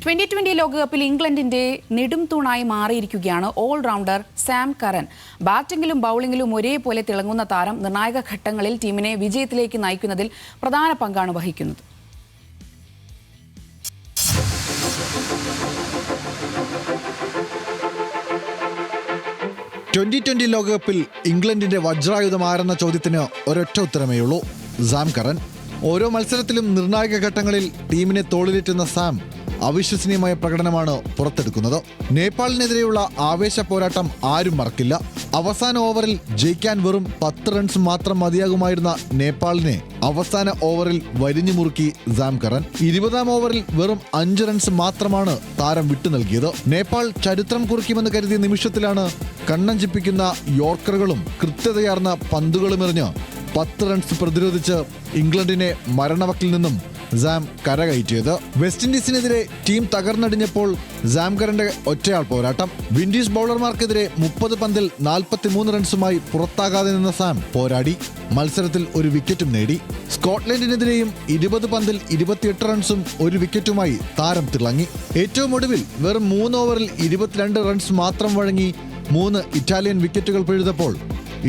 2020 ലോകകപ്പിൽ ഇംഗ്ലണ്ടിന്റെ നെടും തൂണായി മാറിയിരിക്കുകയാണ് ഓൾറൗണ്ടർ സാം കറൻ. ബാറ്റിംഗിലും ബൌളിംഗിലും ഒരേപോലെ തിളങ്ങുന്ന താരം നിർണായക ഘട്ടങ്ങളിൽ ടീമിനെ വിജയത്തിലേക്ക് നയിക്കുന്നതിൽ പ്രധാന പങ്കാണ് വഹിക്കുന്നത്. ടി20 ലോകകപ്പിൽ ഇംഗ്ലണ്ടിന്റെ വജ്രായുധം ആരെന്ന ചോദ്യത്തിന് ഒരൊറ്റ ഉത്തരമേയുള്ളൂ: സാം കറൻ. ഓരോ മത്സരത്തിലും നിർണായക ഘട്ടങ്ങളിൽ ടീമിനെ തോളിലേറ്റുന്ന സാം അവിശ്വസനീയമായ പ്രകടനമാണ് പുറത്തെടുക്കുന്നത്. നേപ്പാളിനെതിരെയുള്ള ആവേശ പോരാട്ടം ആരും മറക്കില്ല. അവസാന ഓവറിൽ ജയിക്കാൻ വെറും 10 റൺസ് മാത്രം മതിയാകുമായിരുന്ന നേപ്പാളിനെ അവസാന ഓവറിൽ വരിഞ്ഞു മുറുക്കി സാം കറൻ. 20-ാം ഓവറിൽ വെറും 5 റൺസ് മാത്രമാണ് താരം വിട്ടു നൽകിയത്. നേപ്പാൾ ചരിത്രം കുറിക്കുമെന്ന് കരുതിയ നിമിഷത്തിലാണ് കണ്ണഞ്ചിപ്പിക്കുന്ന യോർക്കറുകളും കൃത്യതയാർന്ന പന്തുകളുമെറിഞ്ഞ് 10 റൺസ് പ്രതിരോധിച്ച് ഇംഗ്ലണ്ടിനെ മരണവക്കിൽ നിന്നും സാം കരകയറ്റിയത്. വെസ്റ്റ് ഇൻഡീസിനെതിരെ ടീം തകർന്നടിഞ്ഞപ്പോൾ സാം കറന്റെ ഒറ്റയാൾ പോരാട്ടം. വിൻഡീസ് ബൌളർമാർക്കെതിരെ 30 പന്തിൽ 43 റൺസുമായി പുറത്താകാതെ നിന്ന സാം പോരാടി മത്സരത്തിൽ ഒരു വിക്കറ്റും നേടി. സ്കോട്ട്ലൻഡിനെതിരെയും 20 പന്തിൽ 28 റൺസും ഒരു വിക്കറ്റുമായി താരം തിളങ്ങി. ഏറ്റവും ഒടുവിൽ വെറും 3 ഓവറിൽ 22 റൺസ് മാത്രം വഴങ്ങി 3 ഇറ്റാലിയൻ വിക്കറ്റുകൾ പിഴുതപ്പോൾ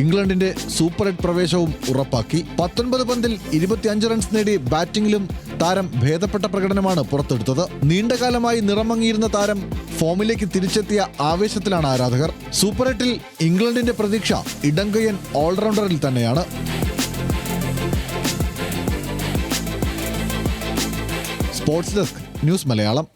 ഇംഗ്ലണ്ടിന്റെ സൂപ്പർ 8 പ്രവേശവും ഉറപ്പാക്കി. 19 പന്തിൽ 25 റൺസ് നേടി ബാറ്റിംഗിലും താരം ഭേദപ്പെട്ട പ്രകടനമാണ് പുറത്തെടുത്തത്. നീണ്ടകാലമായി നിറമങ്ങിയിരുന്ന താരം ഫോമിലേക്ക് തിരിച്ചെത്തിയ ആവേശത്തിലാണ് ആരാധകർ. സൂപ്പർ 8-ൽ ഇംഗ്ലണ്ടിന്റെ പ്രതീക്ഷ ഇടംകയ്യൻ ഓൾറൗണ്ടറിൽ തന്നെയാണ്. Sports desk, news Malayalam.